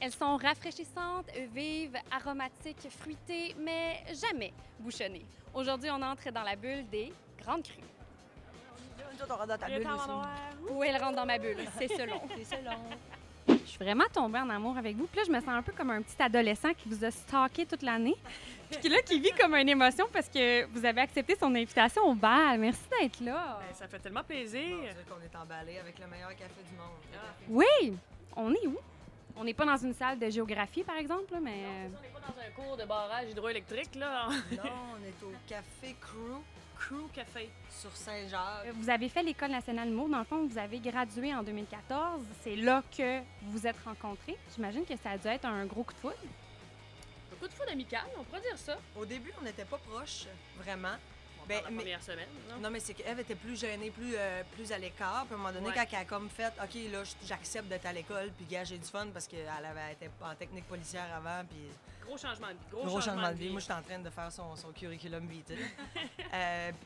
Elles sont rafraîchissantes, vives, aromatiques, fruitées, mais jamais bouchonnées. Aujourd'hui, on entre dans la bulle des grandes crues. Nous autres, on rentre dans ta bulle aussi. Où elle rentre dans ma bulle, c'est selon. C'est selon. Je suis vraiment tombée en amour avec vous. Puis là, je me sens un peu comme un petit adolescent qui vous a stalké toute l'année. Puis qui vit comme une émotion parce que vous avez accepté son invitation au bal. Merci d'être là. Ben, ça fait tellement plaisir. On dirait qu'on est emballé avec le meilleur café du monde. Oui! On est où? On n'est pas dans une salle de géographie, par exemple, là, mais... On n'est pas dans un cours de barrage hydroélectrique, là. Non, on est au Café Crew Café. sur Saint-Jacques. Vous avez fait l'École nationale de l'humour. Dans le fond, vous avez gradué en 2014. C'est là que vous vous êtes rencontrés. J'imagine que ça a dû être un gros coup de foudre. Un coup de foudre amical, on pourrait dire ça. Au début, on n'était pas proches, vraiment. On Ben, parle la première semaine, non? Non, mais c'est qu'Ève était plus gênée, plus à l'écart. Puis à un moment donné, Ouais. quand elle a comme fait, OK, là, j'accepte d'être à l'école, puis gars, j'ai du fun parce qu'elle avait été en technique policière avant, puis Gros changement de vie. gros changement de vie. Moi, j'étais en train de faire son curriculum vitae.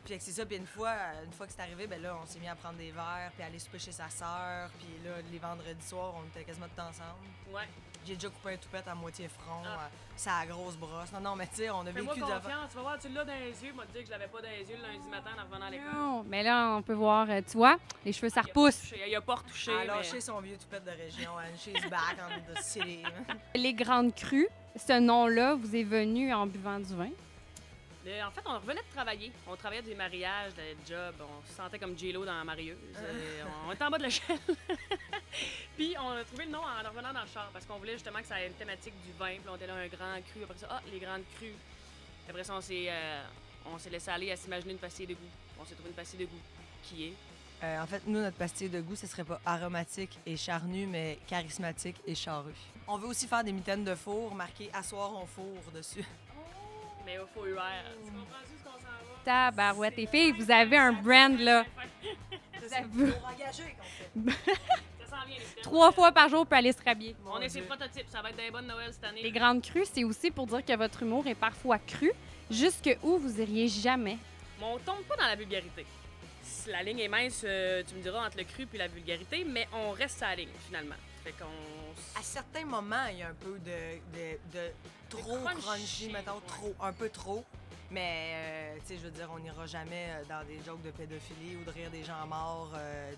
Puis c'est ça, puis une fois que c'est arrivé, ben là, on s'est mis à prendre des verres, puis aller souper chez sa sœur, puis là, les vendredis soirs, on était quasiment tout ensemble. Ouais. J'ai déjà coupé un toupette à moitié front, Ah. ça a grosse brosse. Non, mais tu sais, on a Fais-moi vécu de... confiance, tu vas voir, tu l'as dans les yeux. Moi, te dire que je l'avais pas dans les yeux le lundi matin en revenant à l'école. Non, mais là, on peut voir, tu vois, les cheveux, ça repousse. Il a pas retouché. Elle a mais- lâché son vieux toupette de région, and she's back on the city. Les grandes crues, ce nom-là vous est venu en buvant du vin. En fait, on revenait de travailler. On travaillait des mariages, des jobs. On se sentait comme J-Lo dans la marieuse. On était en bas de l'échelle. Puis on a trouvé le nom en revenant dans le char parce qu'on voulait justement que ça ait une thématique du vin. Puis on était là, un grand cru. Après ça, les grandes crues. Puis après ça, on s'est laissé aller à s'imaginer une pastille de goût. On s'est trouvé une pastille de goût qui est... En fait, nous, notre pastille de goût, ce serait pas aromatique et charnu, mais charismatique et charru. On veut aussi faire des mitaines de four marquées « Asseoir on four » dessus. Mais il faut UR. Tu comprends-tu ce qu'on s'en va? Tabarouette, les filles, vous avez un brand, là. C'est ça. Pour engager qu'on fait. Ça s'en vient, les mitaines. 3 fois par jour pour aller se rhabiller. On est ses prototypes. Ça va être des bonnes Noël cette année. Les grandes crues, c'est aussi pour dire que votre humour est parfois cru. Jusque où vous iriez jamais. Mais on tombe pas dans la vulgarité. La ligne est mince, tu me diras, entre le cru et la vulgarité, mais on reste à la ligne, finalement. Fait qu'on... À certains moments, il y a un peu de trop crunchy, mettons, un peu trop. Mais, tu sais, je veux dire, on n'ira jamais dans des jokes de pédophilie ou de rire des gens morts,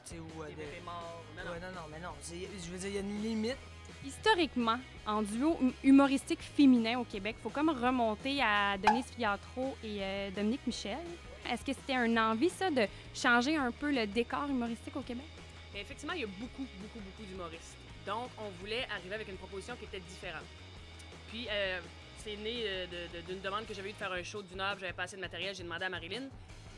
tu sais, ou Des bébés morts. Non, non. Ouais, non, mais non. Je veux dire, il y a une limite. Historiquement, en duo humoristique féminin au Québec, il faut comme remonter à Denise Filiatro et Dominique Michel. Est-ce que c'était une envie, ça, de changer un peu le décor humoristique au Québec? Mais effectivement, il y a beaucoup d'humoristes. Donc, on voulait arriver avec une proposition qui était différente. Puis, c'est né d'une demande que j'avais eue de faire un show d'une heure, j'avais pas assez de matériel, j'ai demandé à Marilyn.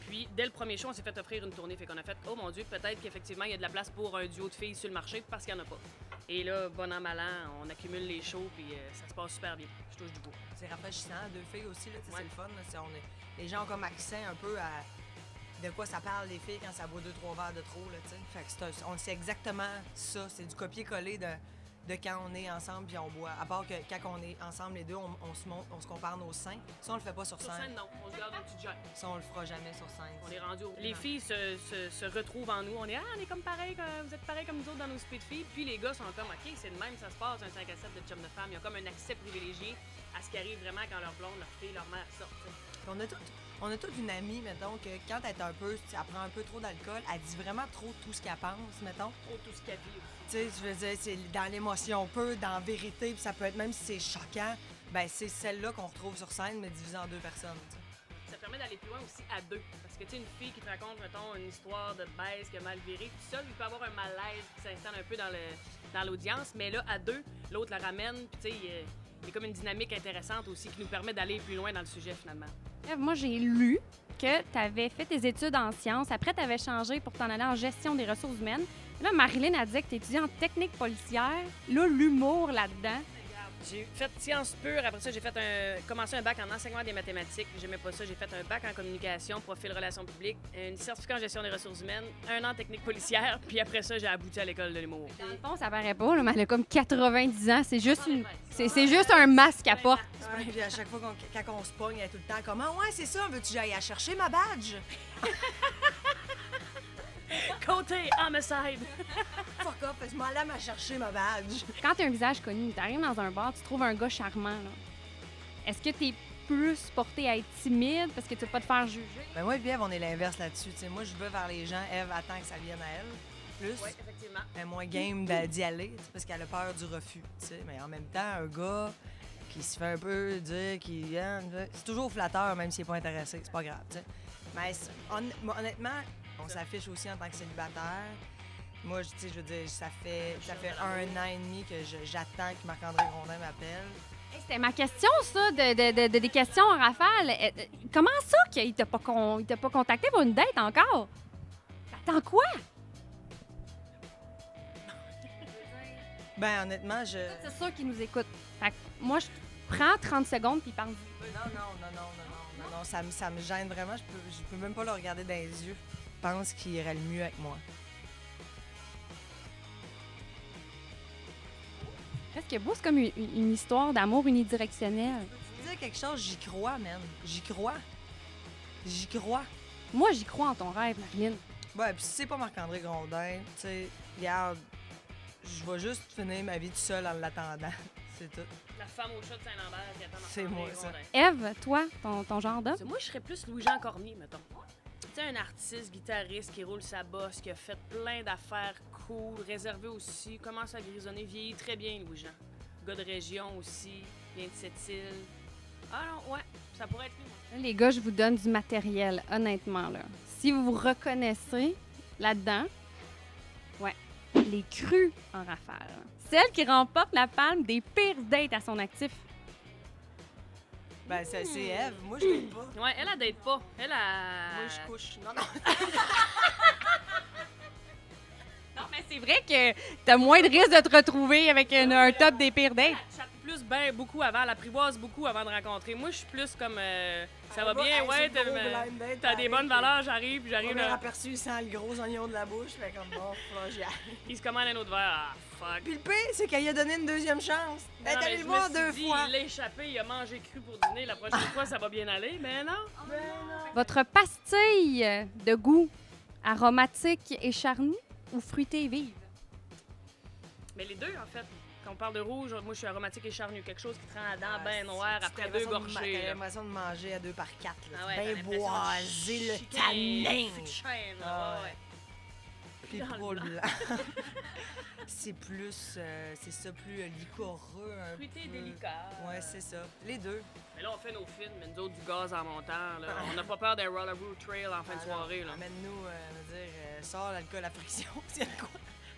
Puis, dès le premier show, on s'est fait offrir une tournée. Fait qu'on a fait, oh mon Dieu, peut-être qu'effectivement, il y a de la place pour un duo de filles sur le marché parce qu'il n'y en a pas. Et là, bon an, mal an, on accumule les shows, puis ça se passe super bien. Je touche du bois. C'est rafraîchissant, deux filles aussi, là, tu sais, Ouais. c'est le fun. Là, les gens ont comme accès un peu à de quoi ça parle les filles quand ça boit 2-3 verres de trop, là, tu sais. Fait que c'est exactement ça, c'est du copier-coller de quand on est ensemble puis on boit. À part que quand on est ensemble les deux, on se montre, on se compare nos seins. Ça, on le fait pas sur Sur scène. scène, non. On se garde un petit jet. Ça, on le fera jamais sur scène. On est rendu au... Les filles se retrouvent en nous. On est comme pareil, vous êtes pareil comme nous autres dans nos speed filles. Puis les gars sont comme, OK, c'est de même, ça se passe, un 5 à 7 de chum de femme. Il y a comme un accès privilégié à ce qui arrive vraiment quand leur blonde, leur fille, leur mère sortent. Puis on a toute une amie, mettons, que quand elle est un peu, elle prend un peu trop d'alcool, elle dit vraiment trop tout ce qu'elle pense, mettons. Trop tout ce qu'elle vit aussi. Tu sais, je veux dire, c'est dans l'émotion peu, dans la vérité, puis ça peut être, même si c'est choquant, ben c'est celle-là qu'on retrouve sur scène, mais divisée en deux personnes, tu sais. Ça permet d'aller plus loin aussi à deux. Parce que, tu sais, une fille qui te raconte, mettons, une histoire de baisse qui a mal viré, tout seul, il peut avoir un malaise qui s'installe un peu dans l'audience, mais là, à deux, l'autre la ramène, puis tu sais, il y a comme une dynamique intéressante aussi qui nous permet d'aller plus loin dans le sujet, finalement. Moi, j'ai lu que tu avais fait tes études en sciences. Après, tu avais changé pour t'en aller en gestion des ressources humaines. Là, Marilyn a dit que tu étudiais en technique policière. Là, l'humour là-dedans. J'ai fait sciences pures. Après ça, j'ai commencé un bac en enseignement des mathématiques. J'aimais pas ça. J'ai fait un bac en communication, profil relations publiques, un certificat en gestion des ressources humaines, un an en technique policière. Puis après ça, j'ai abouti à l'école de l'humour. Dans le fond, ça paraît pas, là, mais elle a comme 90 ans. C'est juste, c'est juste un masque à porte. Ouais, puis à chaque fois quand on se pogne, elle est tout le temps comme « Ah ouais, c'est ça, veux-tu que j'aille à chercher ma badge? » côté, homicide. Fuck off, je m'en allais à chercher ma badge. Quand t'as un visage connu, t'arrives dans un bar, tu trouves un gars charmant, là. Est-ce que t'es plus porté à être timide parce que tu veux pas te faire juger? Ben moi et Eve, on est l'inverse là-dessus. T'sais, moi, je veux vers les gens. Eve attend que ça vienne à elle. Plus. Oui, effectivement. Elle est moins game d'y aller parce qu'elle a peur du refus. T'sais. Mais en même temps, un gars qui se fait un peu dire qu'il vient, c'est toujours flatteur, même s'il n'est pas intéressé. C'est pas grave. T'sais. Mais honnêtement, on s'affiche aussi en tant que célibataire. Moi, je veux dire, ça fait 1 an et demi que j'attends que Marc-André Grondin m'appelle. Hey, c'était ma question, ça, des questions en rafale. Comment ça qu'il t'a pas contacté pour une date encore? T'attends quoi? Ben honnêtement, C'est sûr qu'il nous écoute. Fait que moi, je prends 30 secondes puis parle. Non, ça me gêne vraiment. Je peux même pas le regarder dans les yeux. Je pense qu'il irait le mieux avec moi. Presque beau, c'est comme une histoire d'amour unidirectionnelle. Tu veux dire quelque chose, j'y crois, man. J'y crois. J'y crois. Moi, j'y crois en ton rêve, Marilyn. Ouais, puis si c'est pas Marc-André Grondin, tu sais, regarde, je vais juste finir ma vie tout seul en l'attendant. C'est tout. La femme au chat de Saint-Lambert qui attend C'est moi, ça. Ève, toi, ton genre d'homme? Moi, je serais plus Louis-Jean Cormier, mettons. Tu sais, un artiste, guitariste qui roule sa bosse, qui a fait plein d'affaires cool, réservé aussi, commence à grisonner, vieillit très bien, Louis-Jean. Gars de région aussi, vient de cette île. Ah non, ouais, ça pourrait être lui. Les gars, je vous donne du matériel, honnêtement, là. Si vous vous reconnaissez là-dedans, ouais, les crues en rafale. Celle qui remporte la palme des pires dates à son actif. Ben, c'est Eve. Moi, je l'aime pas. Ouais, elle date pas. Elle a. Moi, je couche. Non. Non, mais c'est vrai que t'as moins de risques de te retrouver avec un top des pires dates. Elle chatte plus ben beaucoup avant, elle apprivoise beaucoup avant de rencontrer. Moi, je suis plus comme. Ça va bien, ouais, t'as des bonnes valeurs, j'arrive. On m'a aperçu, il sent le gros oignon de la bouche. Fait comme bon, j'y arrive. Il se commande un autre verre. Ah, fuck. Puis le pire, c'est qu'elle lui a donné une deuxième chance. Elle est allée le voir 2 fois. Il l'a échappé, il a mangé cru pour dîner. La prochaine fois, ça va bien aller. Mais non. Votre pastille de goût aromatique et charnue ou fruitée et vive? Mais les deux, en fait. Quand on parle de rouge, moi, je suis aromatique et charnu. Quelque chose qui te rend la dent bien noire après 2 gorgées. T'as l'impression de manger à 2 par 4. Ah ouais, bien boisé, le tanin. Puis trop blanc. C'est plus, c'est ça, plus liquoreux un fruité peu. et délicat. Ouais, c'est ça. Les deux. Mais là, on fait nos films, mais nous autres, du gaz en montant. Là. On n'a pas peur d'un Rolleroo Trail en fin de soirée. Là. Amène-nous, sors l'alcool à friction, c'est quoi?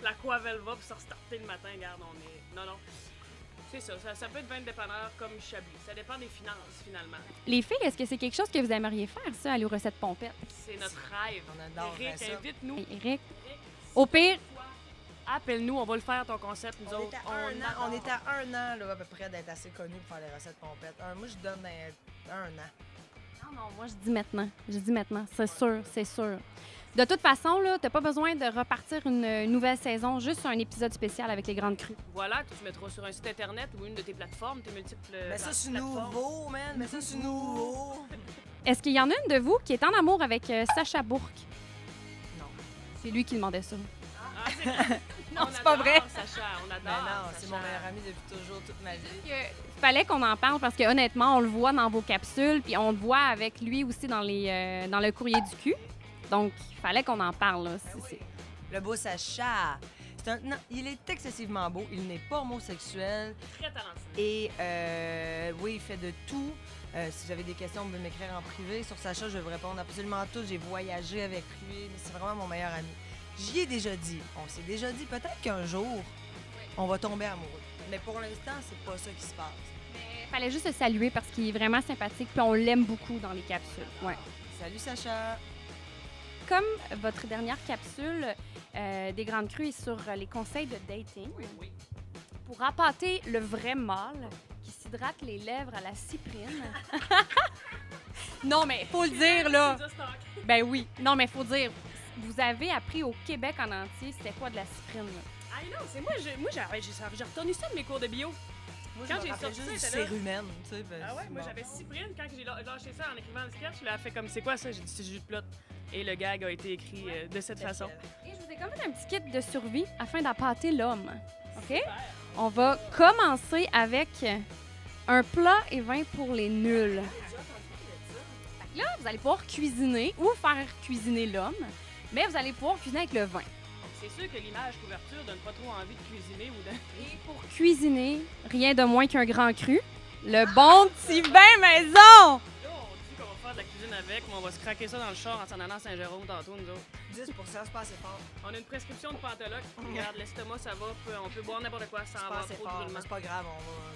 La Coavelva pour se restarter le matin, regarde, on est... Non. C'est ça, ça peut être 20 dépanneurs comme Chablis. Ça dépend des finances, finalement. Les filles, est-ce que c'est quelque chose que vous aimeriez faire, ça, aller aux recettes pompettes? C'est notre rêve. On adore Eric, ça. invite-nous. Hey, Eric, au pire, appelle-nous, on va le faire, ton concept, nous autres. On est à 1 an, là, à peu près, d'être assez connus pour faire les recettes pompettes. Moi, je donne 1 an. Non, moi, je dis maintenant. C'est sûr. De toute façon, là, t'as pas besoin de repartir une nouvelle saison, juste un épisode spécial avec les grandes crues. Voilà, que tu mettras sur un site internet ou une de tes plateformes, tes multiples Mais ça, c'est nouveau, man. Mais ça, c'est nouveau. Est-ce qu'il y en a une de vous qui est en amour avec Sacha Bourque? Non. C'est lui qui demandait ça. Non, c'est pas vrai. Sacha, on adore. Mais non, Sacha. c'est mon meilleur ami depuis toujours, toute ma vie. Il fallait qu'on en parle parce que honnêtement, on le voit dans vos capsules, puis on le voit avec lui aussi dans le courrier du cul. Donc, il fallait qu'on en parle. Là. Oui. Le beau Sacha. Non, il est excessivement beau. Il n'est pas homosexuel. Très talentueux. Et oui, il fait de tout. Si vous avez des questions, vous pouvez m'écrire en privé. Sur Sacha, je vais vous répondre absolument à tout. J'ai voyagé avec lui. C'est vraiment mon meilleur ami. J'y ai déjà dit. On s'est déjà dit peut-être qu'un jour, on va tomber amoureux. Mais pour l'instant, c'est pas ça qui se passe. Il fallait juste le saluer parce qu'il est vraiment sympathique, puis on l'aime beaucoup dans les capsules. Ouais. Salut Sacha! Comme votre dernière capsule des Grandes Crues est sur les conseils de dating, Oui. pour appâter le vrai mâle qui s'hydrate les lèvres à la cyprine. Non, mais faut le dire, là. Ben oui. Non, mais faut dire, vous avez appris au Québec en entier c'était quoi de la cyprine, là. Ah non, c'est moi, j'ai retenu ça de mes cours de bio. Moi, Quand je me j'ai rappelle sorti juste ça, du j'étais là. cérumen, tu sais. Ah ouais, moi j'avais cyprine. Quand j'ai lâché ça en écrivant le sketch, je l'ai fait comme c'est quoi ça? J'ai dit c'est jus de plot. Et le gag a été écrit de cette façon. Et je vous C'est comme un petit kit de survie afin d'appâter l'homme. OK? On va commencer avec un plat et vin pour les nuls. Fait que là, vous allez pouvoir cuisiner ou faire cuisiner l'homme, mais vous allez pouvoir cuisiner avec le vin. C'est sûr que l'image couverture donne pas trop envie de cuisiner ou de... Et pour cuisiner, rien de moins qu'un grand cru. Le bon petit vin maison! Là, on dit qu'on va faire de la cuisine avec, mais on va se craquer ça dans le char en s'en allant à Saint-Jérôme tantôt, nous autres. 10 c'est pas assez fort. On a une prescription de pantologue. Regarde, l'estomac, ça va. On peut boire n'importe quoi sans C'est pas avoir assez trop fort, de mais c'est pas grave.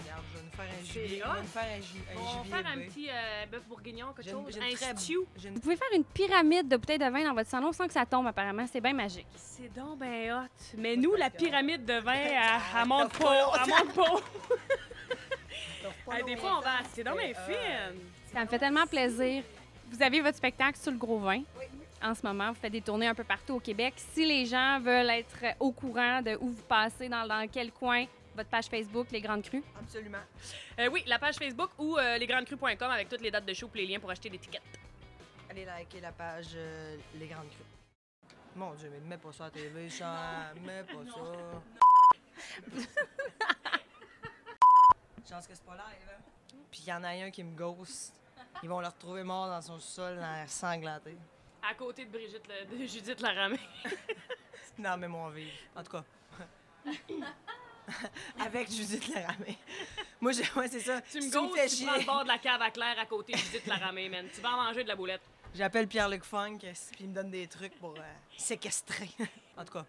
Regarde, je vais nous faire un C'est gibier. hot. On va nous faire un On gibier va faire un élevé. petit bœuf bourguignon, quelque J'ai une- chose. j'ai une Un très- stew. j'ai une- Vous pouvez faire une pyramide de bouteilles de vin dans votre salon sans que ça tombe, apparemment. C'est bien magique. C'est donc ben hot. Mais nous, la pyramide de vin, elle monte T'as pas. pas Elle monte pas. pas Hey, des fois, on va... C'est donc bien fine. Ça me fait tellement plaisir. Vous avez votre spectacle sur le Gros Vin. En ce moment, vous faites des tournées un peu partout au Québec. Si les gens veulent être au courant de où vous passez, dans quel coin, votre page Facebook, Les Grandes Crues. Absolument. Oui, la page Facebook ou lesgrandescrues.com avec toutes les dates de show et les liens pour acheter des tickets. Allez liker la page Les Grandes Crues. Mon Dieu, mais mets pas ça à la TV, Jean. Mets pas ça. Chance que c'est pas live, hein? Puis il y en a un qui me ghost. Ils vont le retrouver mort dans son sol, l'air sanglanté. À côté de de Judith Laramé. Non, mais mon vivre. En tout cas. Avec Judith Laramé. Moi, ouais, c'est ça. Tu me Si ghostes, fais tu chier, prends le bord de la cave à Claire à côté de Judith Laramé, man. Tu vas en manger de la boulette. j'appelle Pierre-Luc Funk, puis il me donne des trucs pour séquestrer. En tout cas,